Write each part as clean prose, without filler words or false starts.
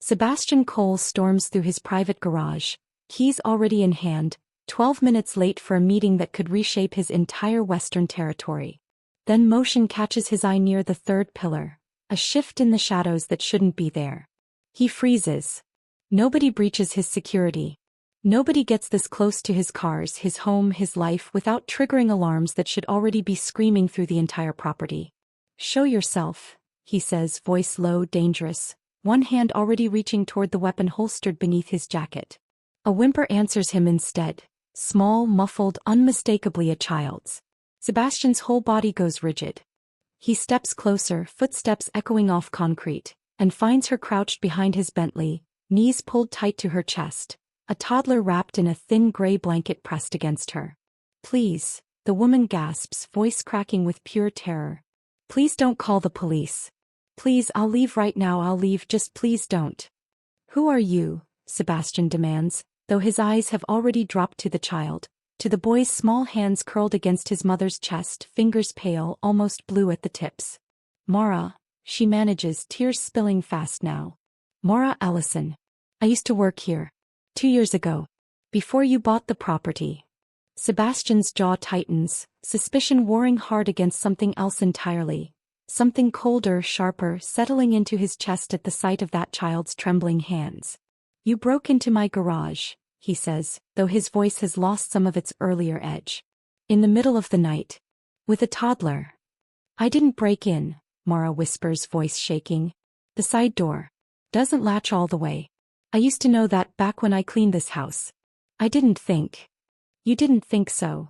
Sebastian Cole storms through his private garage, keys already in hand, 12 minutes late for a meeting that could reshape his entire Western territory. Then motion catches his eye near the third pillar, a shift in the shadows that shouldn't be there. He freezes. Nobody breaches his security. Nobody gets this close to his cars, his home, his life without triggering alarms that should already be screaming through the entire property. "Show yourself," he says, voice low, dangerous, one hand already reaching toward the weapon holstered beneath his jacket. A whimper answers him instead, small, muffled, unmistakably a child's. Sebastian's whole body goes rigid. He steps closer, footsteps echoing off concrete, and finds her crouched behind his Bentley, knees pulled tight to her chest, a toddler wrapped in a thin gray blanket pressed against her. "Please," the woman gasps, voice cracking with pure terror. "Please don't call the police. Please, I'll leave right now, I'll leave, just please don't." "Who are you?" Sebastian demands, though his eyes have already dropped to the child, to the boy's small hands curled against his mother's chest, fingers pale, almost blue at the tips. "Mara," she manages, tears spilling fast now. "Mara Ellison. I used to work here. 2 years ago. Before you bought the property." Sebastian's jaw tightens, suspicion warring hard against something else entirely. Something colder, sharper, settling into his chest at the sight of that child's trembling hands. "You broke into my garage," he says, though his voice has lost some of its earlier edge. "In the middle of the night. With a toddler." "I didn't break in," Mara whispers, voice shaking. "The side door doesn't latch all the way. I used to know that back when I cleaned this house. I didn't think." "You didn't think so.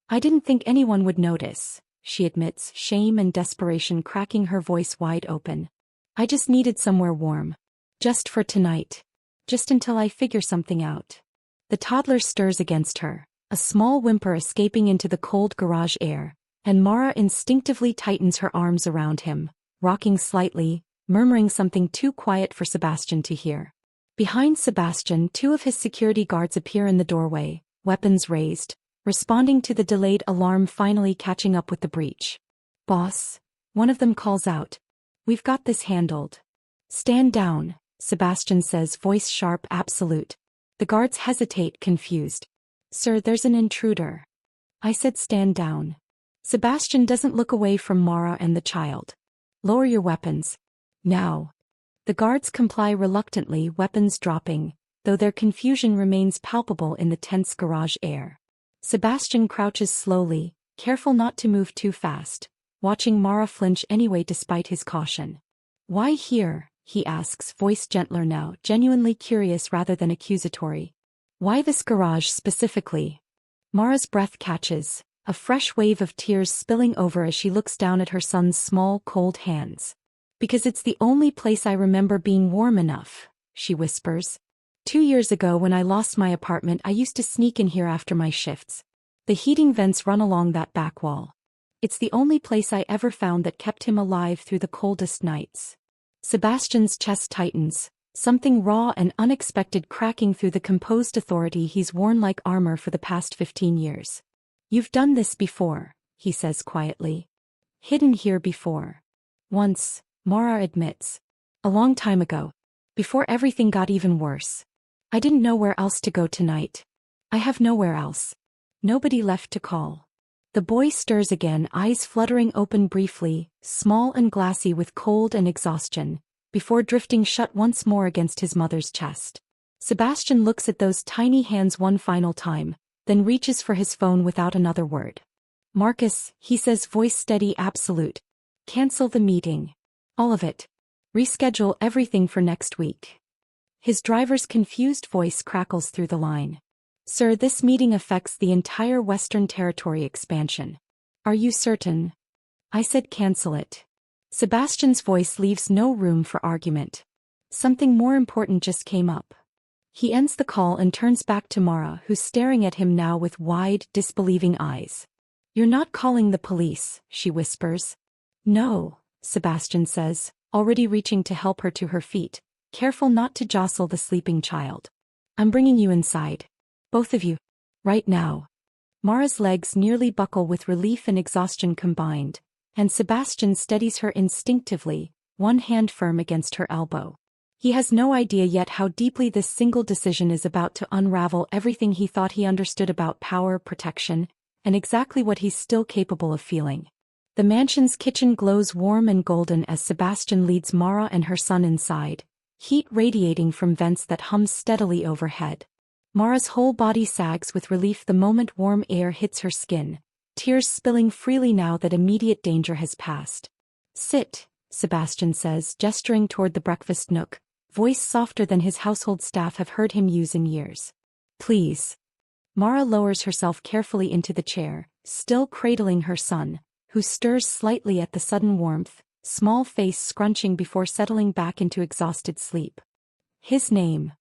I didn't think anyone would notice," she admits, shame and desperation cracking her voice wide open. "I just needed somewhere warm. Just for tonight. Just until I figure something out." The toddler stirs against her, a small whimper escaping into the cold garage air, and Mara instinctively tightens her arms around him, rocking slightly, murmuring something too quiet for Sebastian to hear. Behind Sebastian, 2 of his security guards appear in the doorway, weapons raised, responding to the delayed alarm finally catching up with the breach. "Boss," one of them calls out. "We've got this handled." "Stand down," Sebastian says, voice sharp, absolute. The guards hesitate, confused. "Sir, there's an intruder." "I said stand down." Sebastian doesn't look away from Mara and the child. "Lower your weapons. Now." The guards comply reluctantly, weapons dropping, though their confusion remains palpable in the tense garage air. Sebastian crouches slowly, careful not to move too fast, watching Mara flinch anyway despite his caution. "Why here?" he asks, voice gentler now, genuinely curious rather than accusatory. "Why this garage specifically?" Mara's breath catches, a fresh wave of tears spilling over as she looks down at her son's small, cold hands. "Because it's the only place I remember being warm enough," she whispers. 2 years ago when I lost my apartment, I used to sneak in here after my shifts. The heating vents run along that back wall. It's the only place I ever found that kept him alive through the coldest nights." Sebastian's chest tightens, something raw and unexpected cracking through the composed authority he's worn like armor for the past 15 years. "You've done this before," he says quietly. "Hidden here before." "Once," Mara admits. "A long time ago. Before everything got even worse. I didn't know where else to go tonight. I have nowhere else. Nobody left to call." The boy stirs again, eyes fluttering open briefly, small and glassy with cold and exhaustion, before drifting shut once more against his mother's chest. Sebastian looks at those tiny hands one final time, then reaches for his phone without another word. "Marcus," he says, voice steady, absolute. "Cancel the meeting. All of it. Reschedule everything for next week." His driver's confused voice crackles through the line. "Sir, this meeting affects the entire Western Territory expansion." "Are you certain?" "I said cancel it." Sebastian's voice leaves no room for argument. Something more important just came up. He ends the call and turns back to Mara, who's staring at him now with wide, disbelieving eyes. "You're not calling the police," she whispers. "No," Sebastian says, already reaching to help her to her feet, careful not to jostle the sleeping child. "I'm bringing you inside. Both of you. Right now." Mara's legs nearly buckle with relief and exhaustion combined, and Sebastian steadies her instinctively, one hand firm against her elbow. He has no idea yet how deeply this single decision is about to unravel everything he thought he understood about power, protection, and exactly what he's still capable of feeling. The mansion's kitchen glows warm and golden as Sebastian leads Mara and her son inside, heat radiating from vents that hum steadily overhead. Mara's whole body sags with relief the moment warm air hits her skin, tears spilling freely now that immediate danger has passed. "Sit," Sebastian says, gesturing toward the breakfast nook, voice softer than his household staff have heard him use in years. "Please." Mara lowers herself carefully into the chair, still cradling her son, who stirs slightly at the sudden warmth, small face scrunching before settling back into exhausted sleep. "His name?"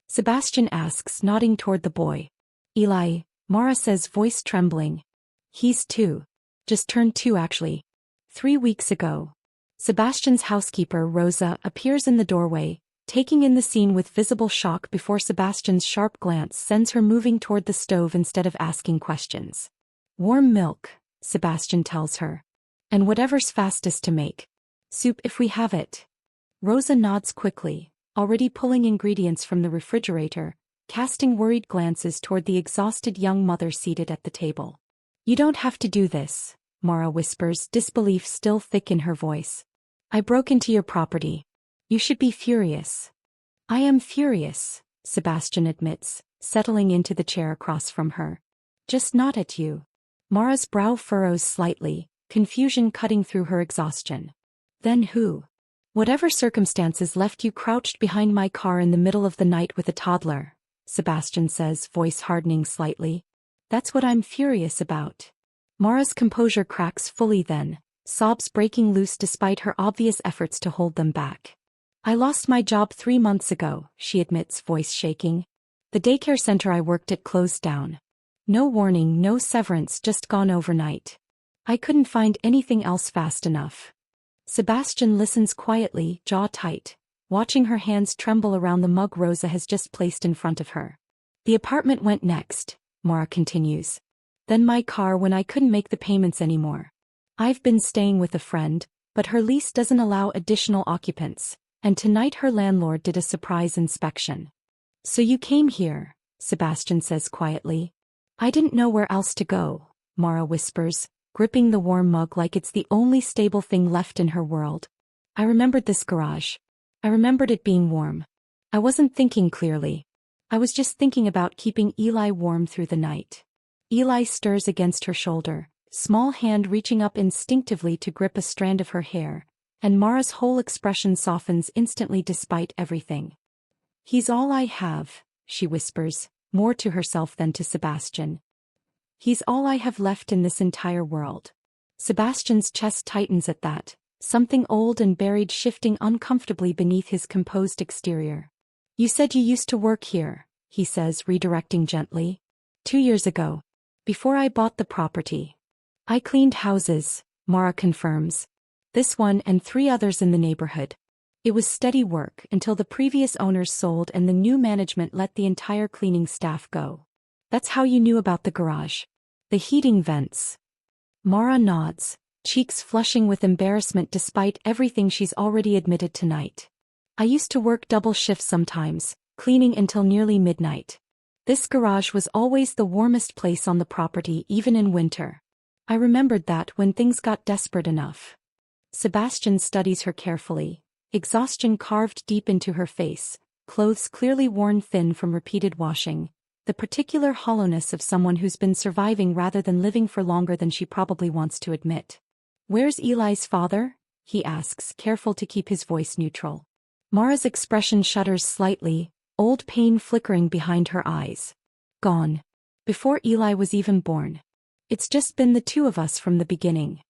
Sebastian asks, nodding toward the boy. "Eli," Mara says, voice trembling. "He's 2. Just turned 2 actually. 3 weeks ago." Sebastian's housekeeper, Rosa, appears in the doorway, taking in the scene with visible shock before Sebastian's sharp glance sends her moving toward the stove instead of asking questions. "Warm milk," Sebastian tells her. "And whatever's fastest to make. Soup if we have it." Rosa nods quickly, already pulling ingredients from the refrigerator, casting worried glances toward the exhausted young mother seated at the table. "You don't have to do this," Mara whispers, disbelief still thick in her voice. "I broke into your property. You should be furious." "I am furious," Sebastian admits, settling into the chair across from her. "Just not at you." Mara's brow furrows slightly, confusion cutting through her exhaustion. "Then who? Whatever circumstances left you crouched behind my car in the middle of the night with a toddler," Sebastian says, voice hardening slightly. "That's what I'm furious about." Mara's composure cracks fully then, sobs breaking loose despite her obvious efforts to hold them back. "I lost my job 3 months ago," she admits, voice shaking. "The daycare center I worked at closed down. No warning, no severance, just gone overnight. I couldn't find anything else fast enough." Sebastian listens quietly, jaw tight, watching her hands tremble around the mug Rosa has just placed in front of her. "The apartment went next," Mara continues. "Then my car when I couldn't make the payments anymore. I've been staying with a friend, but her lease doesn't allow additional occupants, and tonight her landlord did a surprise inspection." "So you came here," Sebastian says quietly. "I didn't know where else to go," Mara whispers, gripping the warm mug like it's the only stable thing left in her world. "I remembered this garage. I remembered it being warm. I wasn't thinking clearly. I was just thinking about keeping Eli warm through the night." Eli stirs against her shoulder, small hand reaching up instinctively to grip a strand of her hair, and Mara's whole expression softens instantly despite everything. "He's all I have," she whispers, more to herself than to Sebastian. "He's all I have left in this entire world." Sebastian's chest tightens at that, something old and buried shifting uncomfortably beneath his composed exterior. "You said you used to work here," he says, redirecting gently. 2 years ago. Before I bought the property. I cleaned houses," Mara confirms. "This one and 3 others in the neighborhood. It was steady work until the previous owners sold and the new management let the entire cleaning staff go." "That's how you knew about the garage. The heating vents." Mara nods, cheeks flushing with embarrassment despite everything she's already admitted tonight. "I used to work double shifts sometimes, cleaning until nearly midnight. This garage was always the warmest place on the property even in winter. I remembered that when things got desperate enough." Sebastian studies her carefully, exhaustion carved deep into her face, clothes clearly worn thin from repeated washing, the particular hollowness of someone who's been surviving rather than living for longer than she probably wants to admit. "Where's Eli's father?" he asks, careful to keep his voice neutral. Mara's expression shudders slightly, old pain flickering behind her eyes. "Gone. Before Eli was even born. It's just been the 2 of us from the beginning."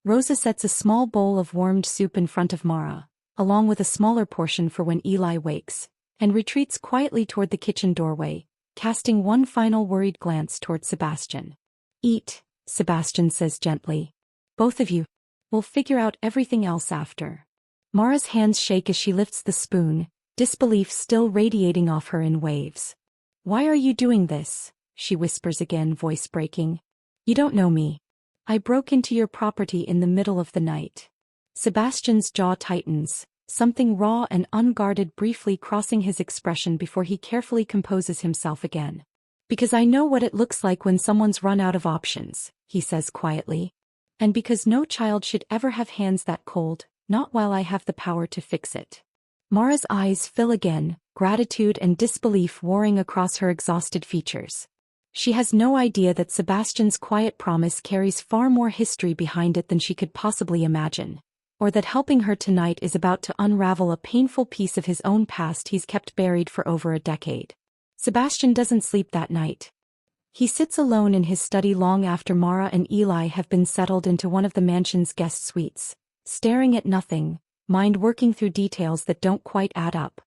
Rosa sets a small bowl of warmed soup in front of Mara, along with a smaller portion for when Eli wakes, and retreats quietly toward the kitchen doorway, casting one final worried glance toward Sebastian. "Eat," Sebastian says gently. "Both of you. We'll figure out everything else after." Mara's hands shake as she lifts the spoon, disbelief still radiating off her in waves. "Why are you doing this?" she whispers again, voice breaking. "You don't know me. I broke into your property in the middle of the night." Sebastian's jaw tightens, something raw and unguarded briefly crossing his expression before he carefully composes himself again. Because I know what it looks like when someone's run out of options, he says quietly. And because no child should ever have hands that cold, not while I have the power to fix it. Mara's eyes fill again, gratitude and disbelief warring across her exhausted features. She has no idea that Sebastian's quiet promise carries far more history behind it than she could possibly imagine, or that helping her tonight is about to unravel a painful piece of his own past he's kept buried for over a decade. Sebastian doesn't sleep that night. He sits alone in his study long after Mara and Eli have been settled into one of the mansion's guest suites, staring at nothing, mind working through details that don't quite add up.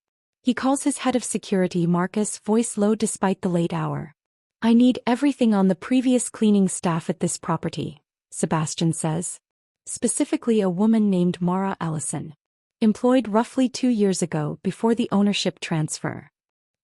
He calls his head of security, Marcus, voice low despite the late hour. I need everything on the previous cleaning staff at this property, Sebastian says. Specifically a woman named Mara Ellison. Employed roughly 2 years ago before the ownership transfer.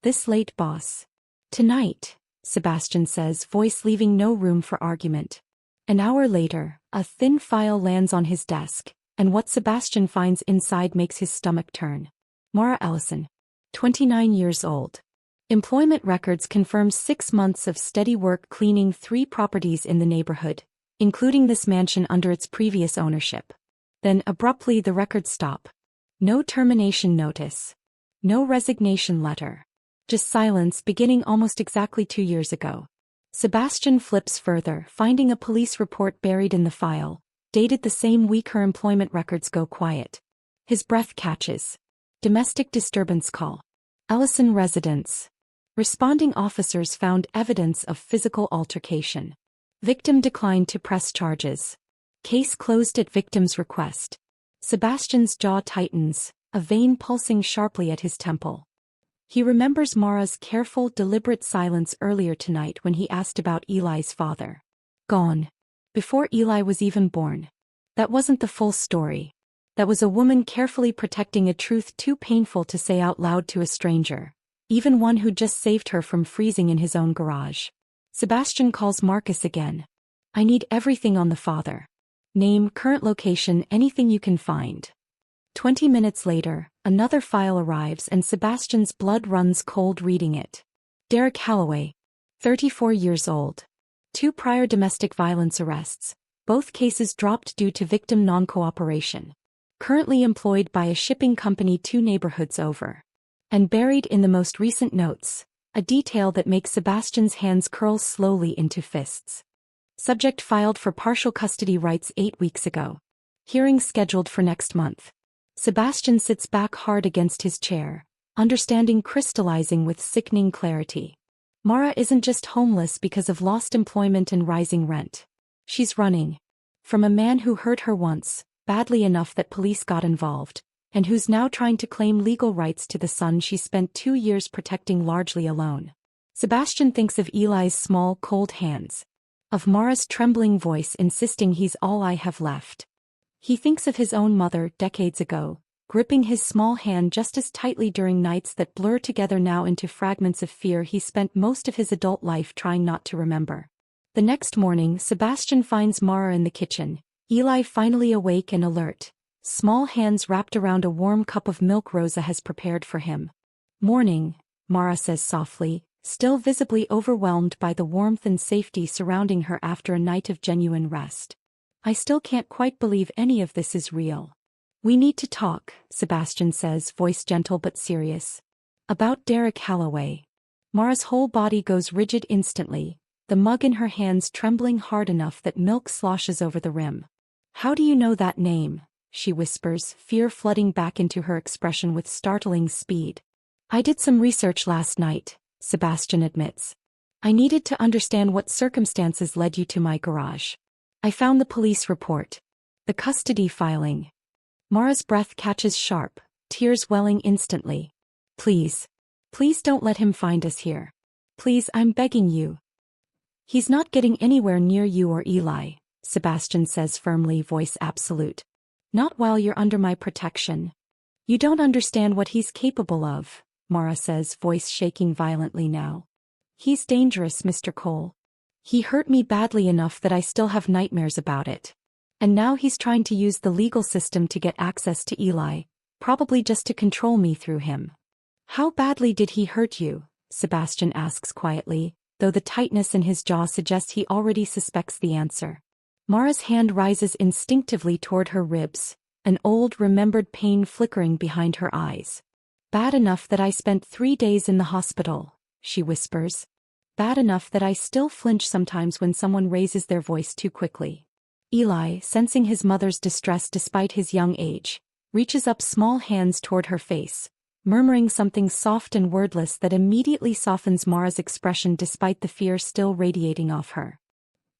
This late, boss. Tonight, Sebastian says, voice leaving no room for argument. An hour later, a thin file lands on his desk, and what Sebastian finds inside makes his stomach turn. Mara Ellison. 29 years old. Employment records confirm 6 months of steady work cleaning 3 properties in the neighborhood, including this mansion under its previous ownership. Then abruptly the records stop. No termination notice. No resignation letter. Just silence beginning almost exactly 2 years ago. Sebastian flips further, finding a police report buried in the file, dated the same week her employment records go quiet. His breath catches. Domestic disturbance call. Ellison residence. Responding officers found evidence of physical altercation. Victim declined to press charges. Case closed at victim's request. Sebastian's jaw tightens, a vein pulsing sharply at his temple. He remembers Mara's careful, deliberate silence earlier tonight when he asked about Eli's father. Gone. Before Eli was even born. That wasn't the full story. That was a woman carefully protecting a truth too painful to say out loud to a stranger, even one who just saved her from freezing in his own garage. Sebastian calls Marcus again. I need everything on the father. Name, current location, anything you can find. 20 minutes later, another file arrives and Sebastian's blood runs cold reading it. Derek Holloway. 34 years old. 2 prior domestic violence arrests, both cases dropped due to victim non-cooperation. Currently employed by a shipping company 2 neighborhoods over. And buried in the most recent notes, a detail that makes Sebastian's hands curl slowly into fists. Subject filed for partial custody rights 8 weeks ago. Hearing scheduled for next month. Sebastian sits back hard against his chair, understanding crystallizing with sickening clarity. Mara isn't just homeless because of lost employment and rising rent. She's running. From a man who hurt her once, badly enough that police got involved, and who's now trying to claim legal rights to the son she spent 2 years protecting largely alone. Sebastian thinks of Eli's small, cold hands. Of Mara's trembling voice insisting he's all I have left. He thinks of his own mother decades ago, gripping his small hand just as tightly during nights that blur together now into fragments of fear he spent most of his adult life trying not to remember. The next morning, Sebastian finds Mara in the kitchen, Eli finally awake and alert, small hands wrapped around a warm cup of milk Rosa has prepared for him. Morning, Mara says softly, still visibly overwhelmed by the warmth and safety surrounding her after a night of genuine rest. I still can't quite believe any of this is real. We need to talk, Sebastian says, voice gentle but serious. About Derek Holloway. Mara's whole body goes rigid instantly, the mug in her hands trembling hard enough that milk sloshes over the rim. How do you know that name? She whispers, fear flooding back into her expression with startling speed. I did some research last night, Sebastian admits. I needed to understand what circumstances led you to my garage. I found the police report. The custody filing. Mara's breath catches sharp, tears welling instantly. Please. Please don't let him find us here. Please, I'm begging you. He's not getting anywhere near you or Eli, Sebastian says firmly, voice absolute. Not while you're under my protection. You don't understand what he's capable of, Mara says, voice shaking violently now. He's dangerous, Mr. Cole. He hurt me badly enough that I still have nightmares about it. And now he's trying to use the legal system to get access to Eli, Probably just to control me through him. How badly did he hurt you? Sebastian asks quietly, though the tightness in his jaw suggests he already suspects the answer. Mara's hand rises instinctively toward her ribs, an old remembered pain flickering behind her eyes. Bad enough that I spent 3 days in the hospital, she whispers. Bad enough that I still flinch sometimes when someone raises their voice too quickly. Eli, sensing his mother's distress despite his young age, reaches up small hands toward her face, murmuring something soft and wordless that immediately softens Mara's expression despite the fear still radiating off her.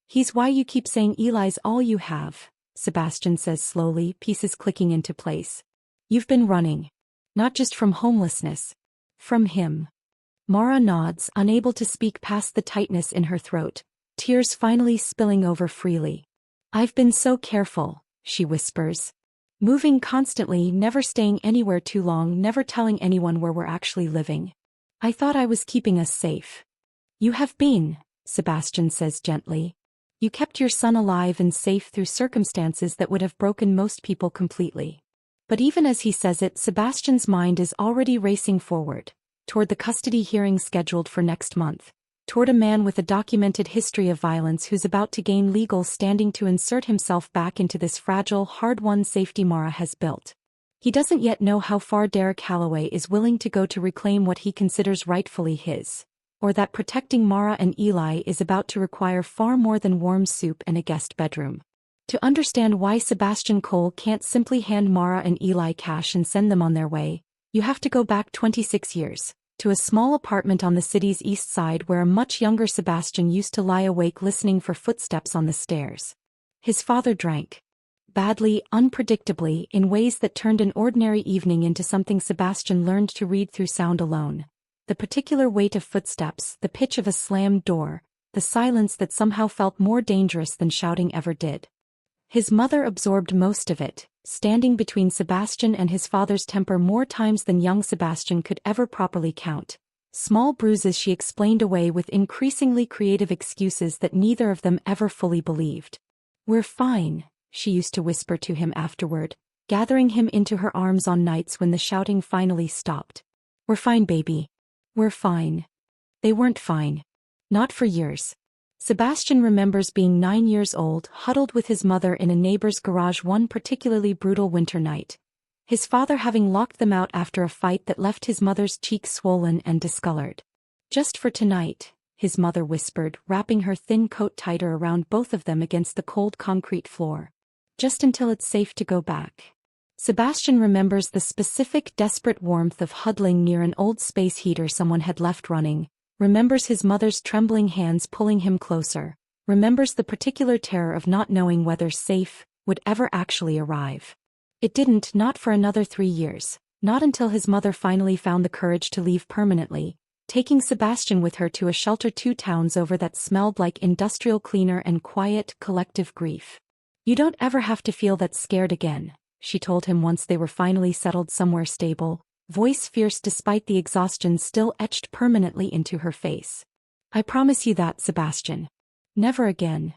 He's why you keep saying Eli's all you have, Sebastian says slowly, pieces clicking into place. You've been running. Not just from homelessness. From him. Mara nods, unable to speak past the tightness in her throat, tears finally spilling over freely. I've been so careful, she whispers. Moving constantly, never staying anywhere too long, never telling anyone where we're actually living. I thought I was keeping us safe. You have been, Sebastian says gently. You kept your son alive and safe through circumstances that would have broken most people completely. But even as he says it, Sebastian's mind is already racing forward, toward the custody hearing scheduled for next month, toward a man with a documented history of violence who's about to gain legal standing to insert himself back into this fragile, hard-won safety Mara has built. He doesn't yet know how far Derek Holloway is willing to go to reclaim what he considers rightfully his, or that protecting Mara and Eli is about to require far more than warm soup and a guest bedroom. To understand why Sebastian Cole can't simply hand Mara and Eli cash and send them on their way, you have to go back 26 years, to a small apartment on the city's east side where a much younger Sebastian used to lie awake listening for footsteps on the stairs. His father drank. Badly, unpredictably, in ways that turned an ordinary evening into something Sebastian learned to read through sound alone. The particular weight of footsteps, the pitch of a slammed door, the silence that somehow felt more dangerous than shouting ever did. His mother absorbed most of it, standing between Sebastian and his father's temper more times than young Sebastian could ever properly count. Small bruises she explained away with increasingly creative excuses that neither of them ever fully believed. We're fine, she used to whisper to him afterward, gathering him into her arms on nights when the shouting finally stopped. We're fine, baby. We're fine. They weren't fine. Not for years. Sebastian remembers being 9 years old, huddled with his mother in a neighbor's garage one particularly brutal winter night. His father having locked them out after a fight that left his mother's cheeks swollen and discolored. Just for tonight, his mother whispered, wrapping her thin coat tighter around both of them against the cold concrete floor. Just until it's safe to go back. Sebastian remembers the specific desperate warmth of huddling near an old space heater someone had left running. Remembers his mother's trembling hands pulling him closer, remembers the particular terror of not knowing whether safe would ever actually arrive. It didn't, not for another 3 years, not until his mother finally found the courage to leave permanently, taking Sebastian with her to a shelter 2 towns over that smelled like industrial cleaner and quiet, collective grief. You don't ever have to feel that scared again, she told him once they were finally settled somewhere stable. Voice fierce despite the exhaustion still etched permanently into her face. I promise you that, Sebastian. Never again.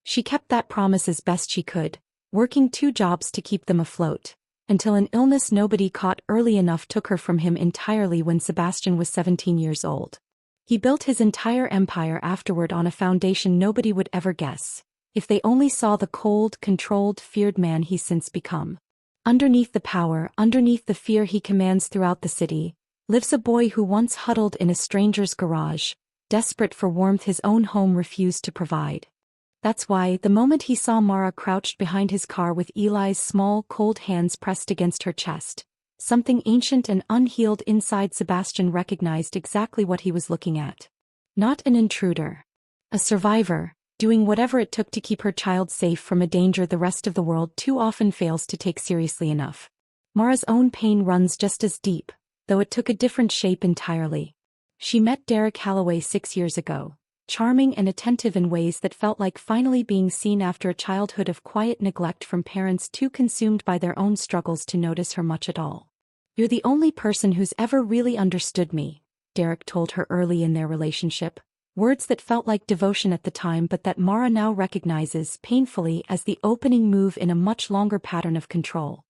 She kept that promise as best she could, working 2 jobs to keep them afloat, until an illness nobody caught early enough took her from him entirely when Sebastian was 17 years old. He built his entire empire afterward on a foundation nobody would ever guess, if they only saw the cold, controlled, feared man he's since become. Underneath the power, underneath the fear he commands throughout the city, lives a boy who once huddled in a stranger's garage, desperate for warmth his own home refused to provide. That's why, the moment he saw Mara crouched behind his car with Eli's small, cold hands pressed against her chest, something ancient and unhealed inside Sebastian recognized exactly what he was looking at. Not an intruder. A survivor, doing whatever it took to keep her child safe from a danger the rest of the world too often fails to take seriously enough. Mara's own pain runs just as deep, though it took a different shape entirely. She met Derek Holloway 6 years ago, charming and attentive in ways that felt like finally being seen after a childhood of quiet neglect from parents too consumed by their own struggles to notice her much at all. You're the only person who's ever really understood me, Derek told her early in their relationship. Words that felt like devotion at the time but that Mara now recognizes painfully as the opening move in a much longer pattern of control.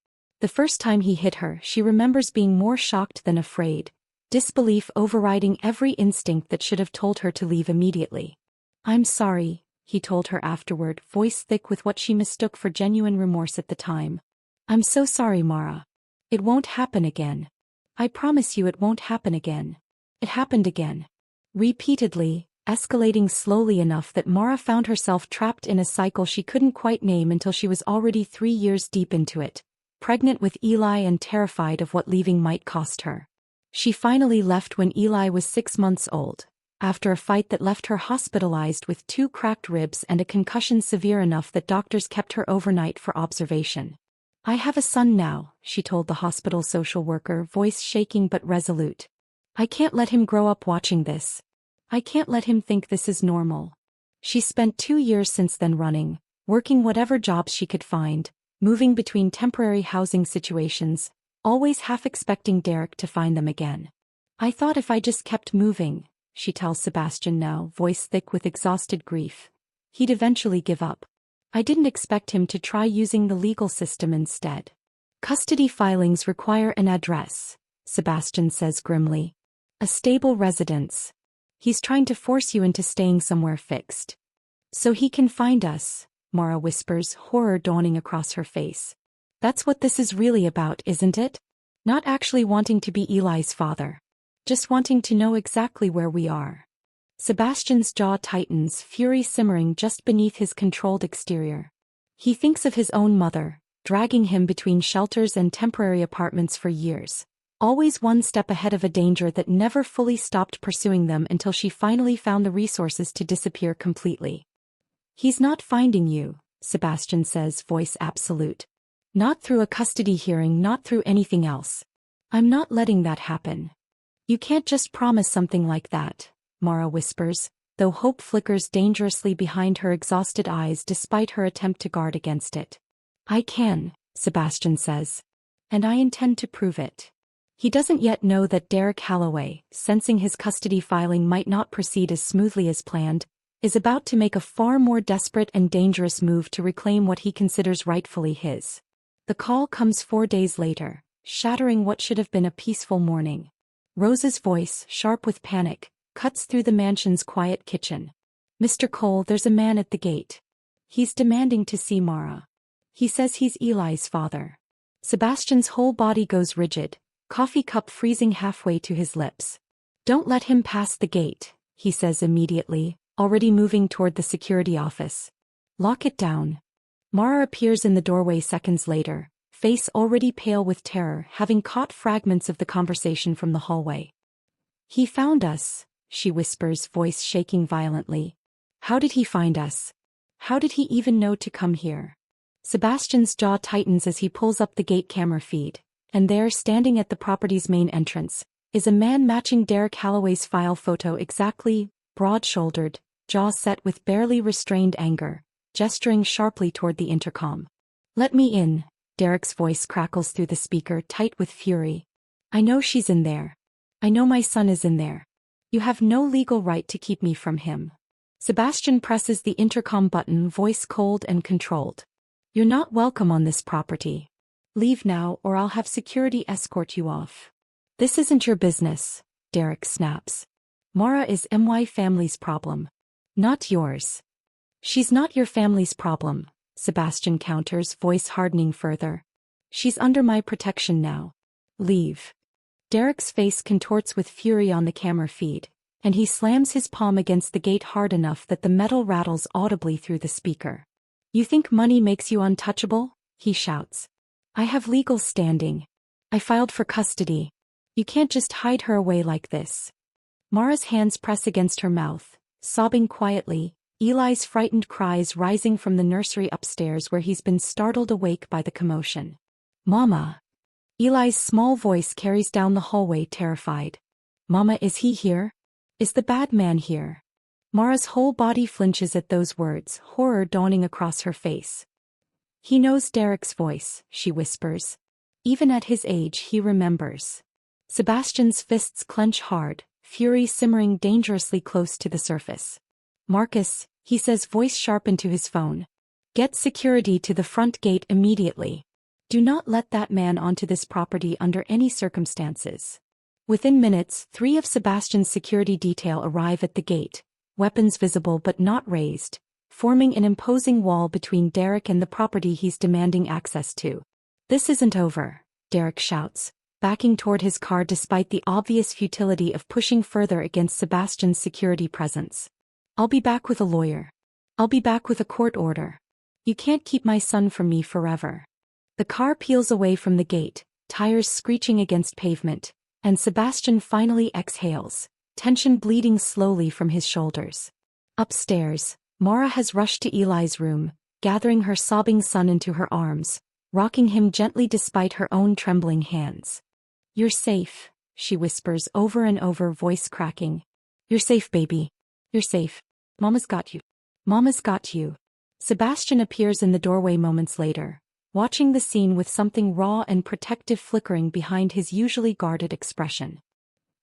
The first time he hit her, she remembers being more shocked than afraid, disbelief overriding every instinct that should have told her to leave immediately. "I'm sorry," he told her afterward, voice thick with what she mistook for genuine remorse at the time. "I'm so sorry, Mara. It won't happen again. I promise you it won't happen again. It happened again." Repeatedly, escalating slowly enough that Mara found herself trapped in a cycle she couldn't quite name until she was already 3 years deep into it, pregnant with Eli and terrified of what leaving might cost her. She finally left when Eli was 6 months old, after a fight that left her hospitalized with 2 cracked ribs and a concussion severe enough that doctors kept her overnight for observation. "I have a son now," she told the hospital social worker, voice shaking but resolute. "I can't let him grow up watching this. I can't let him think this is normal." She spent 2 years since then running, working whatever jobs she could find, moving between temporary housing situations, always half expecting Derek to find them again. "I thought if I just kept moving," she tells Sebastian now, voice thick with exhausted grief, "he'd eventually give up. I didn't expect him to try using the legal system instead." "Custody filings require an address," Sebastian says grimly. "A stable residence. He's trying to force you into staying somewhere fixed. So he can find us," Mara whispers, horror dawning across her face. "That's what this is really about, isn't it? Not actually wanting to be Eli's father. Just wanting to know exactly where we are." Sebastian's jaw tightens, fury simmering just beneath his controlled exterior. He thinks of his own mother, dragging him between shelters and temporary apartments for years, always one step ahead of a danger that never fully stopped pursuing them until she finally found the resources to disappear completely. "He's not finding you," Sebastian says, voice absolute. "Not through a custody hearing, not through anything else. I'm not letting that happen." "You can't just promise something like that," Mara whispers, though hope flickers dangerously behind her exhausted eyes despite her attempt to guard against it. "I can," Sebastian says. "And I intend to prove it." He doesn't yet know that Derek Halloway, sensing his custody filing might not proceed as smoothly as planned, is about to make a far more desperate and dangerous move to reclaim what he considers rightfully his. The call comes 4 days later, shattering what should have been a peaceful morning. Rose's voice, sharp with panic, cuts through the mansion's quiet kitchen. "Mr. Cole, there's a man at the gate. He's demanding to see Mara. He says he's Eli's father." Sebastian's whole body goes rigid, coffee cup freezing halfway to his lips. "Don't let him pass the gate," he says immediately, already moving toward the security office. "Lock it down." Mara appears in the doorway seconds later, face already pale with terror, having caught fragments of the conversation from the hallway. "He found us," she whispers, voice shaking violently. "How did he find us? How did he even know to come here?" Sebastian's jaw tightens as he pulls up the gate camera feed, and there, standing at the property's main entrance, is a man matching Derek Halloway's file photo exactly, broad-shouldered, jaw set with barely restrained anger, gesturing sharply toward the intercom. "Let me in," Derek's voice crackles through the speaker, tight with fury. "I know she's in there. I know my son is in there. You have no legal right to keep me from him." Sebastian presses the intercom button, voice cold and controlled. "You're not welcome on this property. Leave now or I'll have security escort you off." "This isn't your business," Derek snaps. "Mara is my family's problem. Not yours." "She's not your family's problem," Sebastian counters, voice hardening further. "She's under my protection now. Leave." Derek's face contorts with fury on the camera feed, and he slams his palm against the gate hard enough that the metal rattles audibly through the speaker. "You think money makes you untouchable?" he shouts. "I have legal standing. I filed for custody. You can't just hide her away like this." Mara's hands press against her mouth, sobbing quietly, Eli's frightened cries rising from the nursery upstairs where he's been startled awake by the commotion. "Mama!" Eli's small voice carries down the hallway, terrified. "Mama, is he here? Is the bad man here?" Mara's whole body flinches at those words, horror dawning across her face. "He knows Derek's voice," she whispers. "Even at his age he remembers." Sebastian's fists clench hard, fury simmering dangerously close to the surface. "Marcus," he says, voice sharp into his phone. "Get security to the front gate immediately. Do not let that man onto this property under any circumstances. Within minutes, 3 of Sebastian's security detail arrive at the gate, weapons visible but not raised, forming an imposing wall between Derek and the property he's demanding access to. This isn't over, Derek shouts, backing toward his car despite the obvious futility of pushing further against Sebastian's security presence. I'll be back with a lawyer. I'll be back with a court order. You can't keep my son from me forever. The car peels away from the gate, tires screeching against pavement, and Sebastian finally exhales, tension bleeding slowly from his shoulders. Upstairs, Mara has rushed to Eli's room, gathering her sobbing son into her arms, rocking him gently despite her own trembling hands. You're safe, she whispers over and over, voice cracking. You're safe, baby. You're safe. Mama's got you. Mama's got you. Sebastian appears in the doorway moments later, watching the scene with something raw and protective flickering behind his usually guarded expression.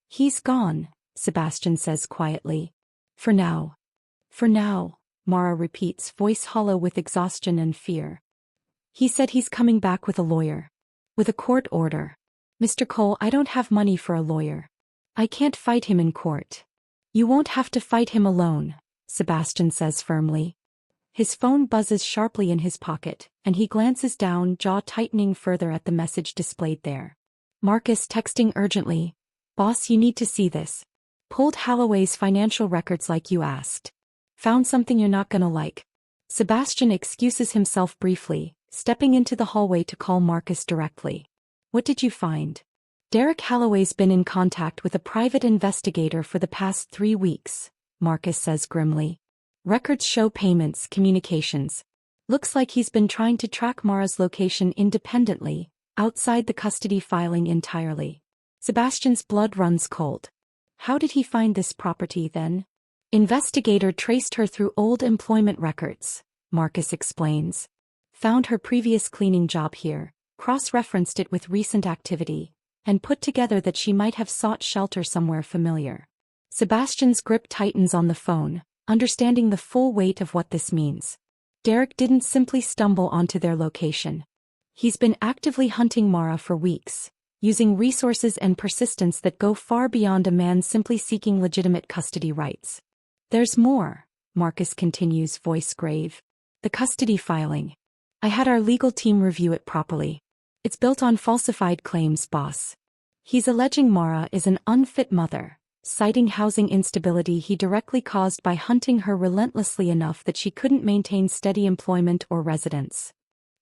He's gone, Sebastian says quietly. For now. For now, Mara repeats, voice hollow with exhaustion and fear. He said he's coming back with a lawyer. With a court order. Mr. Cole, I don't have money for a lawyer. I can't fight him in court. You won't have to fight him alone, Sebastian says firmly. His phone buzzes sharply in his pocket, and he glances down, jaw tightening further at the message displayed there. Marcus texting urgently. Boss, you need to see this. Pulled Holloway's financial records like you asked. Found something you're not gonna like. Sebastian excuses himself briefly, stepping into the hallway to call Marcus directly. What did you find? Derek Holloway's been in contact with a private investigator for the past 3 weeks, Marcus says grimly. Records show payments, communications. Looks like he's been trying to track Mara's location independently, outside the custody filing entirely. Sebastian's blood runs cold. How did he find this property then? Investigator traced her through old employment records, Marcus explains. Found her previous cleaning job here, cross-referenced it with recent activity, and put together that she might have sought shelter somewhere familiar. Sebastian's grip tightens on the phone, understanding the full weight of what this means. Derek didn't simply stumble onto their location. He's been actively hunting Mara for weeks, using resources and persistence that go far beyond a man simply seeking legitimate custody rights. There's more, Marcus continues, voice grave. The custody filing. I had our legal team review it properly. It's built on falsified claims, boss. He's alleging Mara is an unfit mother, citing housing instability he directly caused by hunting her relentlessly enough that she couldn't maintain steady employment or residence.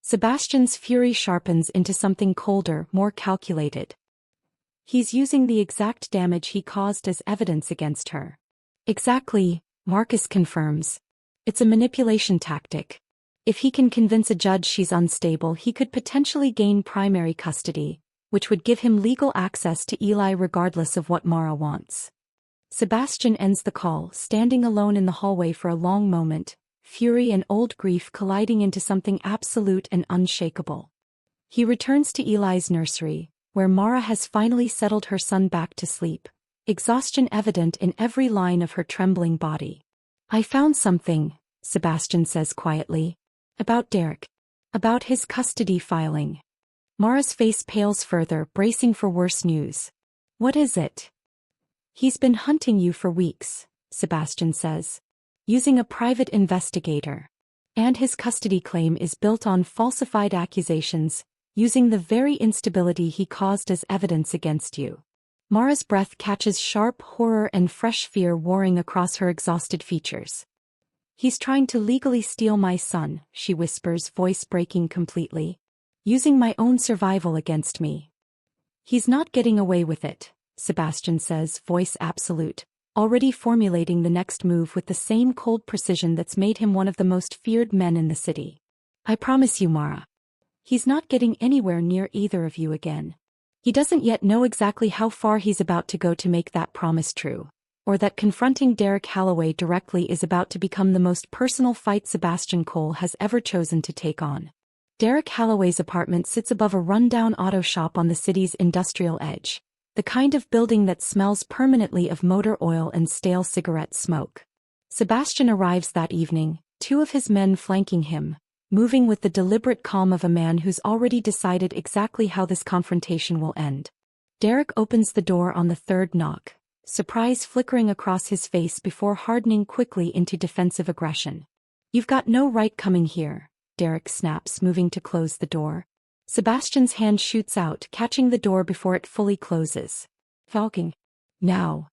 Sebastian's fury sharpens into something colder, more calculated. He's using the exact damage he caused as evidence against her. Exactly, Marcus confirms. It's a manipulation tactic. If he can convince a judge she's unstable, he could potentially gain primary custody, which would give him legal access to Eli regardless of what Mara wants. Sebastian ends the call, standing alone in the hallway for a long moment, fury and old grief colliding into something absolute and unshakable. He returns to Eli's nursery, where Mara has finally settled her son back to sleep, exhaustion evident in every line of her trembling body. I found something, Sebastian says quietly. About Derek. About his custody filing. Mara's face pales further, bracing for worse news. What is it? He's been hunting you for weeks, Sebastian says. Using a private investigator. And his custody claim is built on falsified accusations, using the very instability he caused as evidence against you. Mara's breath catches sharp horror and fresh fear warring across her exhausted features. He's trying to legally steal my son, she whispers, voice breaking completely. Using my own survival against me. He's not getting away with it, Sebastian says, voice absolute, already formulating the next move with the same cold precision that's made him one of the most feared men in the city. I promise you, Mara. He's not getting anywhere near either of you again. He doesn't yet know exactly how far he's about to go to make that promise true. Or that confronting Derek Holloway directly is about to become the most personal fight Sebastian Cole has ever chosen to take on. Derek Holloway's apartment sits above a rundown auto shop on the city's industrial edge, the kind of building that smells permanently of motor oil and stale cigarette smoke. Sebastian arrives that evening, 2 of his men flanking him, moving with the deliberate calm of a man who's already decided exactly how this confrontation will end. Derek opens the door on the third knock, surprise flickering across his face before hardening quickly into defensive aggression. "You've got no right coming here," Derek snaps, moving to close the door. Sebastian's hand shoots out, catching the door before it fully closes. "Falking. Now."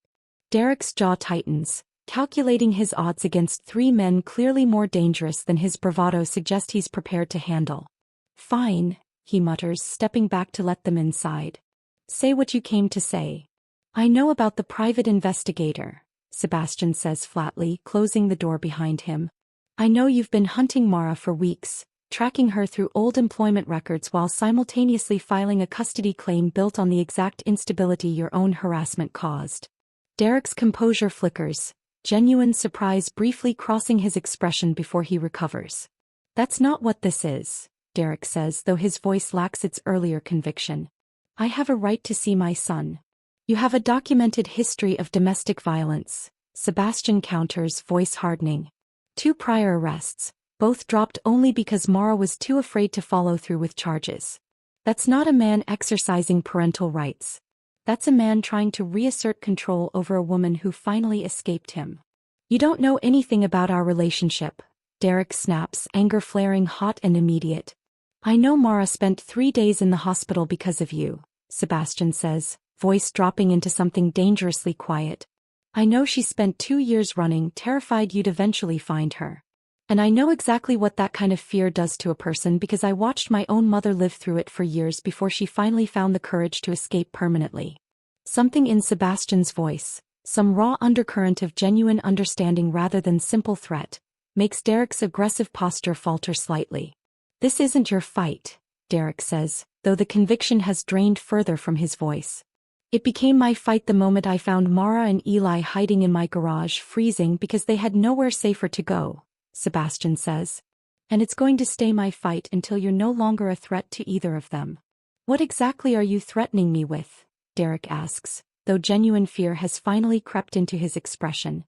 Derek's jaw tightens, calculating his odds against three men clearly more dangerous than his bravado suggests he's prepared to handle. "Fine," he mutters, stepping back to let them inside. "Say what you came to say." "I know about the private investigator," Sebastian says flatly, closing the door behind him. "I know you've been hunting Mara for weeks, tracking her through old employment records while simultaneously filing a custody claim built on the exact instability your own harassment caused." Derek's composure flickers, genuine surprise briefly crossing his expression before he recovers. "That's not what this is," Derek says, though his voice lacks its earlier conviction. "I have a right to see my son." "You have a documented history of domestic violence," Sebastian counters, voice hardening. 2 prior arrests, both dropped only because Mara was too afraid to follow through with charges. That's not a man exercising parental rights. That's a man trying to reassert control over a woman who finally escaped him. "You don't know anything about our relationship," Derek snaps, anger flaring hot and immediate. "I know Mara spent 3 days in the hospital because of you," Sebastian says, voice dropping into something dangerously quiet. "I know she spent 2 years running, terrified you'd eventually find her. And I know exactly what that kind of fear does to a person because I watched my own mother live through it for years before she finally found the courage to escape permanently." Something in Sebastian's voice, some raw undercurrent of genuine understanding rather than simple threat, makes Derek's aggressive posture falter slightly. "This isn't your fight," Derek says, though the conviction has drained further from his voice. "It became my fight the moment I found Mara and Eli hiding in my garage, freezing because they had nowhere safer to go," Sebastian says. "And it's going to stay my fight until you're no longer a threat to either of them." "What exactly are you threatening me with?" Derek asks, though genuine fear has finally crept into his expression.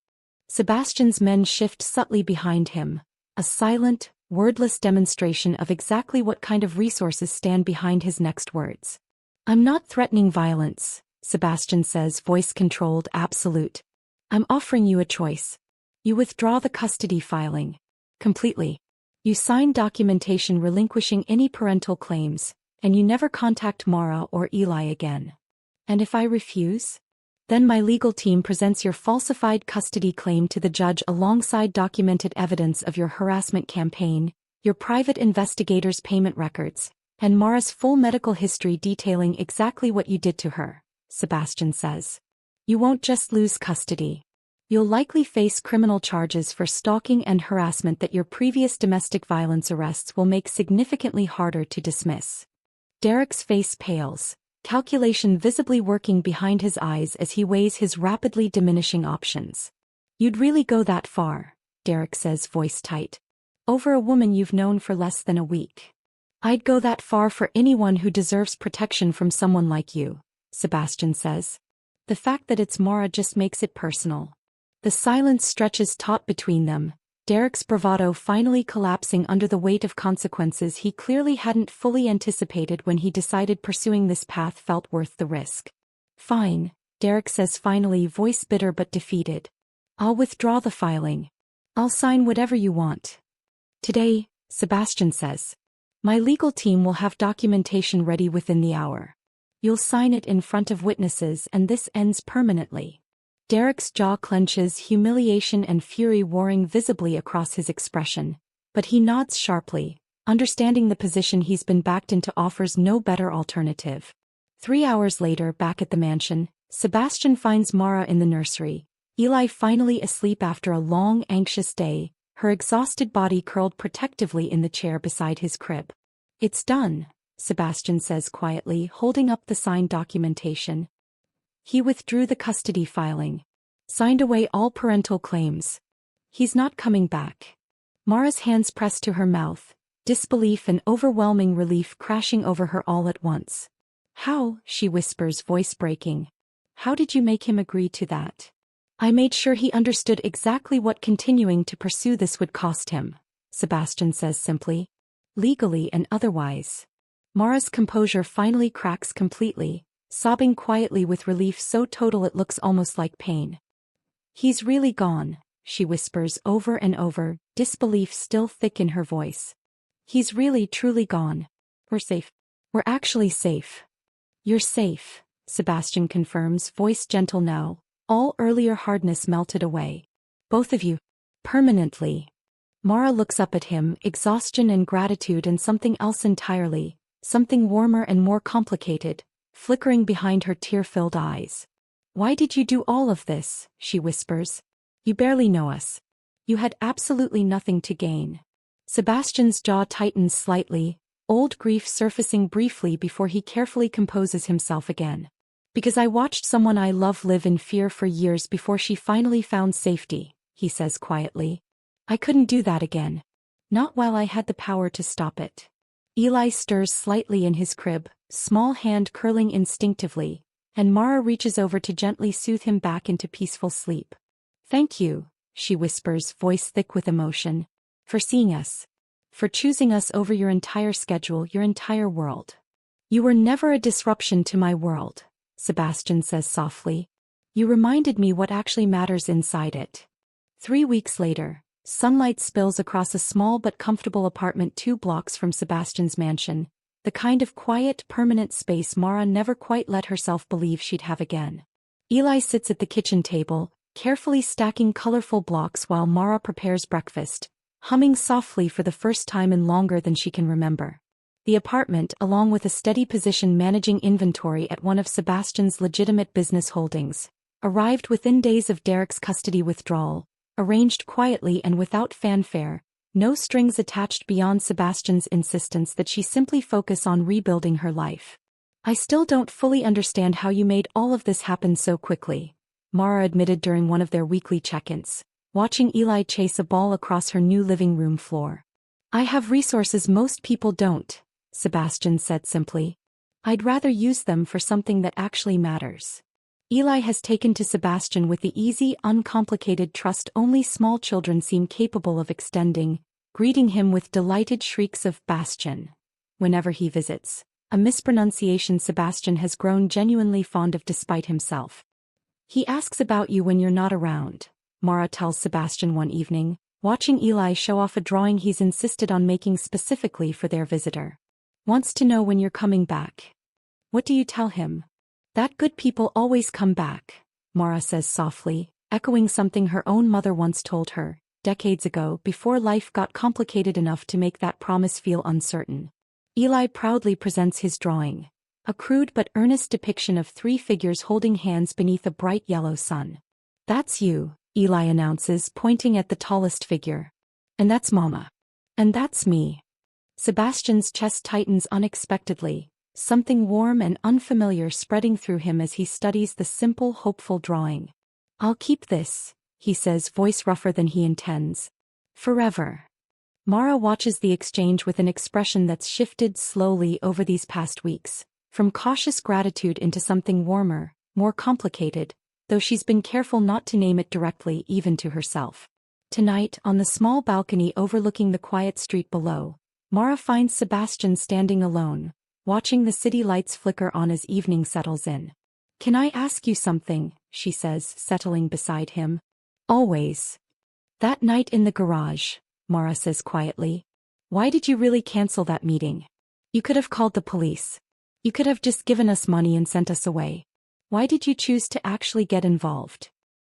Sebastian's men shift subtly behind him, a silent, wordless demonstration of exactly what kind of resources stand behind his next words. "I'm not threatening violence," Sebastian says, voice controlled, absolute. "I'm offering you a choice. You withdraw the custody filing. Completely. You sign documentation relinquishing any parental claims, and you never contact Mara or Eli again. And if I refuse? Then my legal team presents your falsified custody claim to the judge alongside documented evidence of your harassment campaign, your private investigator's payment records, and Mara's full medical history detailing exactly what you did to her," Sebastian says. "You won't just lose custody. You'll likely face criminal charges for stalking and harassment that your previous domestic violence arrests will make significantly harder to dismiss." Derek's face pales, calculation visibly working behind his eyes as he weighs his rapidly diminishing options. "You'd really go that far," Derek says, voice tight. "Over a woman you've known for less than a week." "I'd go that far for anyone who deserves protection from someone like you," Sebastian says. "The fact that it's Mara just makes it personal." The silence stretches taut between them, Derek's bravado finally collapsing under the weight of consequences he clearly hadn't fully anticipated when he decided pursuing this path felt worth the risk. "Fine," Derek says finally, voice bitter but defeated. "I'll withdraw the filing. I'll sign whatever you want." "Today," Sebastian says. "My legal team will have documentation ready within the hour. You'll sign it in front of witnesses and this ends permanently." Derek's jaw clenches, humiliation and fury warring visibly across his expression, but he nods sharply, understanding the position he's been backed into offers no better alternative. 3 hours later, back at the mansion, Sebastian finds Mara in the nursery, Eli finally asleep after a long, anxious day, her exhausted body curled protectively in the chair beside his crib. "It's done," Sebastian says quietly, holding up the signed documentation. He withdrew the custody filing. Signed away all parental claims. He's not coming back. Mara's hands pressed to her mouth, disbelief and overwhelming relief crashing over her all at once. "How?" she whispers, voice breaking. "How did you make him agree to that?" "I made sure he understood exactly what continuing to pursue this would cost him," Sebastian says simply. legally and otherwise. Mara's composure finally cracks completely, sobbing quietly with relief so total it looks almost like pain. He's really gone, she whispers over and over, disbelief still thick in her voice. He's really truly gone. We're safe. We're actually safe. You're safe, Sebastian confirms, voice gentle now. All earlier hardness melted away. Both of you. Permanently. Mara looks up at him, exhaustion and gratitude and something else entirely, something warmer and more complicated, flickering behind her tear-filled eyes. Why did you do all of this? She whispers. You barely know us. You had absolutely nothing to gain. Sebastian's jaw tightens slightly, old grief surfacing briefly before he carefully composes himself again. Because I watched someone I love live in fear for years before she finally found safety, he says quietly. I couldn't do that again. Not while I had the power to stop it. Eli stirs slightly in his crib, small hand curling instinctively, and Mara reaches over to gently soothe him back into peaceful sleep. Thank you, she whispers, voice thick with emotion, for seeing us. For choosing us over your entire schedule, your entire world. You were never a disruption to my world, Sebastian says softly. You reminded me what actually matters inside it. 3 weeks later, sunlight spills across a small but comfortable apartment 2 blocks from Sebastian's mansion, the kind of quiet, permanent space Mara never quite let herself believe she'd have again. Eli sits at the kitchen table, carefully stacking colorful blocks while Mara prepares breakfast, humming softly for the first time in longer than she can remember. The apartment, along with a steady position managing inventory at one of Sebastian's legitimate business holdings, arrived within days of Derek's custody withdrawal, arranged quietly and without fanfare, no strings attached beyond Sebastian's insistence that she simply focus on rebuilding her life. I still don't fully understand how you made all of this happen so quickly, Mara admitted during one of their weekly check-ins, watching Eli chase a ball across her new living room floor. I have resources most people don't, Sebastian said simply. I'd rather use them for something that actually matters. Eli has taken to Sebastian with the easy, uncomplicated trust only small children seem capable of extending, greeting him with delighted shrieks of Bastian whenever he visits, a mispronunciation Sebastian has grown genuinely fond of despite himself. He asks about you when you're not around, Mara tells Sebastian one evening, watching Eli show off a drawing he's insisted on making specifically for their visitor. Wants to know when you're coming back. What do you tell him? That good people always come back, Mara says softly, echoing something her own mother once told her, decades ago, before life got complicated enough to make that promise feel uncertain. Eli proudly presents his drawing, a crude but earnest depiction of 3 figures holding hands beneath a bright yellow sun. That's you, Eli announces, pointing at the tallest figure. And that's Mama. And that's me. Sebastian's chest tightens unexpectedly, something warm and unfamiliar spreading through him as he studies the simple, hopeful drawing. I'll keep this, he says, voice rougher than he intends. Forever. Mara watches the exchange with an expression that's shifted slowly over these past weeks, from cautious gratitude into something warmer, more complicated, though she's been careful not to name it directly even to herself. Tonight, on the small balcony overlooking the quiet street below, Mara finds Sebastian standing alone, watching the city lights flicker on as evening settles in. Can I ask you something? She says, settling beside him. Always. That night in the garage, Mara says quietly. Why did you really cancel that meeting? You could have called the police. You could have just given us money and sent us away. Why did you choose to actually get involved?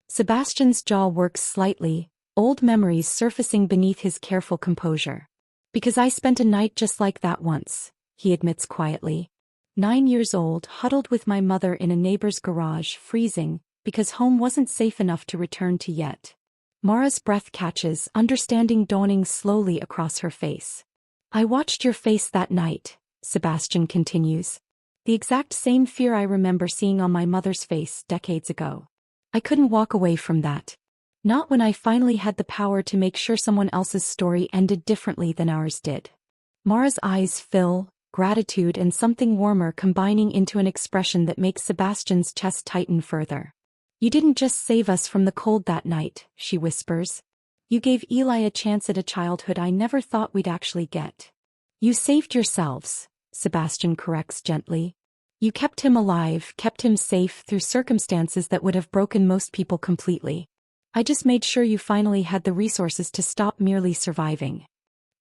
Sebastian's jaw works slightly, old memories surfacing beneath his careful composure. Because I spent a night just like that once, he admits quietly. 9 years old, huddled with my mother in a neighbor's garage, freezing, because home wasn't safe enough to return to yet. Mara's breath catches, understanding dawning slowly across her face. I watched your face that night, Sebastian continues. The exact same fear I remember seeing on my mother's face decades ago. I couldn't walk away from that. Not when I finally had the power to make sure someone else's story ended differently than ours did. Mara's eyes fill, gratitude and something warmer combining into an expression that makes Sebastian's chest tighten further. You didn't just save us from the cold that night, she whispers. You gave Eli a chance at a childhood I never thought we'd actually get. You saved yourselves, Sebastian corrects gently. You kept him alive, kept him safe through circumstances that would have broken most people completely. I just made sure you finally had the resources to stop merely surviving.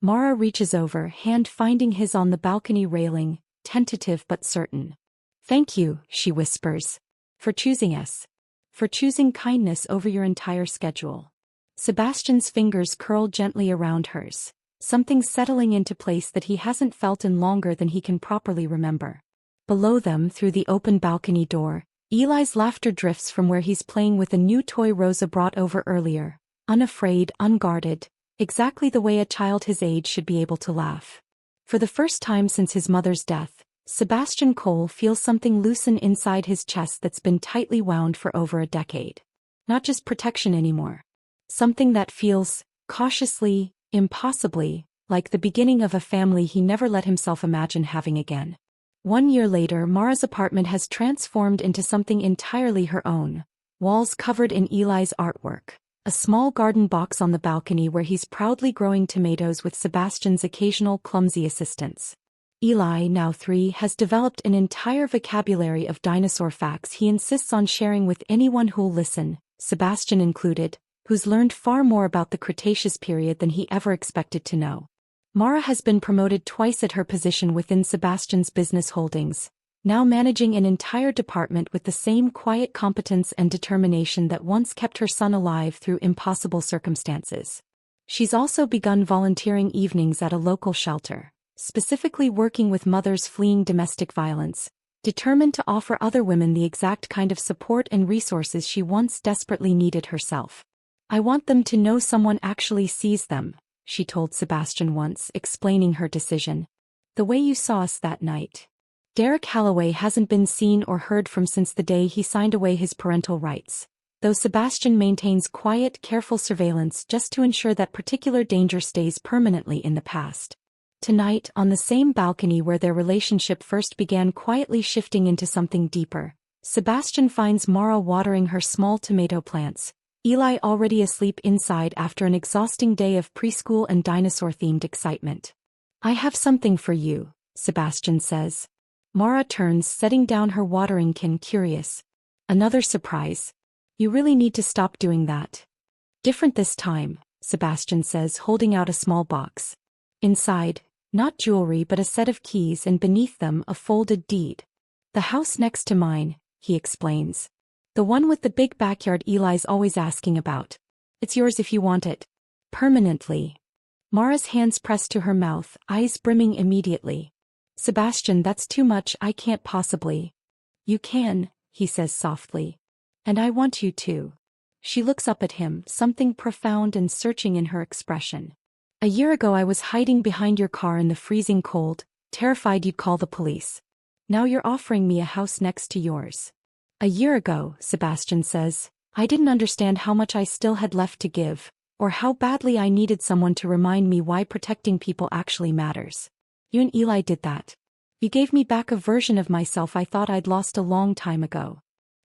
Mara reaches over, hand finding his on the balcony railing, tentative but certain. Thank you, she whispers. For choosing us. For choosing kindness over your entire schedule. Sebastian's fingers curl gently around hers, something settling into place that he hasn't felt in longer than he can properly remember. Below them, through the open balcony door, Eli's laughter drifts from where he's playing with a new toy Rosa brought over earlier, unafraid, unguarded, exactly the way a child his age should be able to laugh. For the first time since his mother's death, Sebastian Cole feels something loosen inside his chest that's been tightly wound for over a decade. Not just protection anymore. Something that feels, cautiously, impossibly, like the beginning of a family he never let himself imagine having again. 1 year later, Mara's apartment has transformed into something entirely her own. Walls covered in Eli's artwork. A small garden box on the balcony where he's proudly growing tomatoes with Sebastian's occasional clumsy assistance. Eli, now 3, has developed an entire vocabulary of dinosaur facts he insists on sharing with anyone who'll listen, Sebastian included, who's learned far more about the Cretaceous period than he ever expected to know. Mara has been promoted twice at her position within Sebastian's business holdings, now managing an entire department with the same quiet competence and determination that once kept her son alive through impossible circumstances. She's also begun volunteering evenings at a local shelter, specifically working with mothers fleeing domestic violence, determined to offer other women the exact kind of support and resources she once desperately needed herself. I want them to know someone actually sees them, she told Sebastian once, explaining her decision. The way you saw us that night. Derek Holloway hasn't been seen or heard from since the day he signed away his parental rights, though Sebastian maintains quiet, careful surveillance just to ensure that particular danger stays permanently in the past. Tonight, on the same balcony where their relationship first began quietly shifting into something deeper, Sebastian finds Mara watering her small tomato plants, Eli already asleep inside after an exhausting day of preschool and dinosaur-themed excitement. I have something for you, Sebastian says. Mara turns, setting down her watering can, curious. Another surprise. You really need to stop doing that. Different this time, Sebastian says, holding out a small box. Inside, not jewelry but a set of keys and beneath them a folded deed. The house next to mine, he explains. The one with the big backyard Eli's always asking about. It's yours if you want it. Permanently. Mara's hands pressed to her mouth, eyes brimming immediately. Sebastian, that's too much, I can't possibly. You can, he says softly. And I want you to. She looks up at him, something profound and searching in her expression. A year ago I was hiding behind your car in the freezing cold, terrified you'd call the police. Now you're offering me a house next to yours. A year ago, Sebastian says, I didn't understand how much I still had left to give, or how badly I needed someone to remind me why protecting people actually matters. You and Eli did that. You gave me back a version of myself I thought I'd lost a long time ago.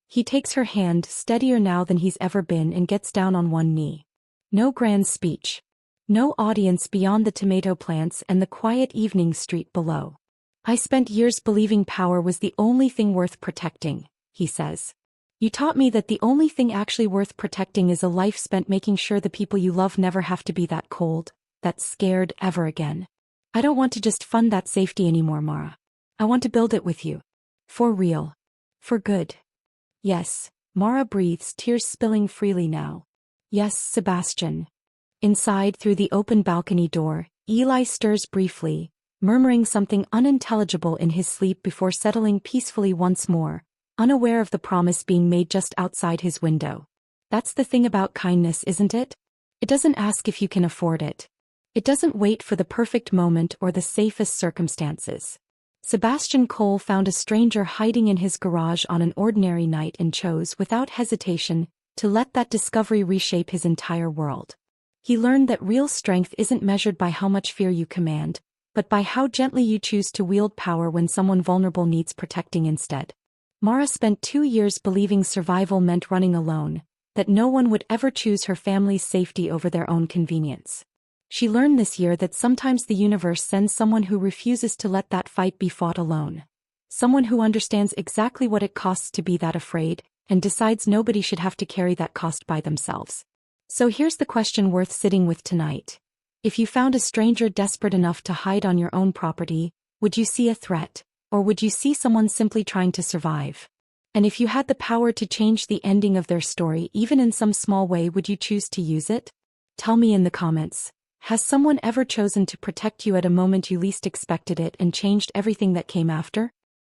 He takes her hand, steadier now than he's ever been, and gets down on one knee. No grand speech. No audience beyond the tomato plants and the quiet evening street below. I spent years believing power was the only thing worth protecting, he says. You taught me that the only thing actually worth protecting is a life spent making sure the people you love never have to be that cold, that scared ever again. I don't want to just fund that safety anymore, Mara. I want to build it with you. For real. For good. Yes, Mara breathes, tears spilling freely now. Yes, Sebastian. Inside, through the open balcony door, Eli stirs briefly, murmuring something unintelligible in his sleep before settling peacefully once more, unaware of the promise being made just outside his window. That's the thing about kindness, isn't it? It doesn't ask if you can afford it. It doesn't wait for the perfect moment or the safest circumstances. Sebastian Cole found a stranger hiding in his garage on an ordinary night and chose, without hesitation, to let that discovery reshape his entire world. He learned that real strength isn't measured by how much fear you command, but by how gently you choose to wield power when someone vulnerable needs protecting instead. Mara spent 2 years believing survival meant running alone, that no one would ever choose her family's safety over their own convenience. She learned this year that sometimes the universe sends someone who refuses to let that fight be fought alone. Someone who understands exactly what it costs to be that afraid, and decides nobody should have to carry that cost by themselves. So here's the question worth sitting with tonight. If you found a stranger desperate enough to hide on your own property, would you see a threat, or would you see someone simply trying to survive? And if you had the power to change the ending of their story even in some small way, would you choose to use it? Tell me in the comments. Has someone ever chosen to protect you at a moment you least expected it and changed everything that came after?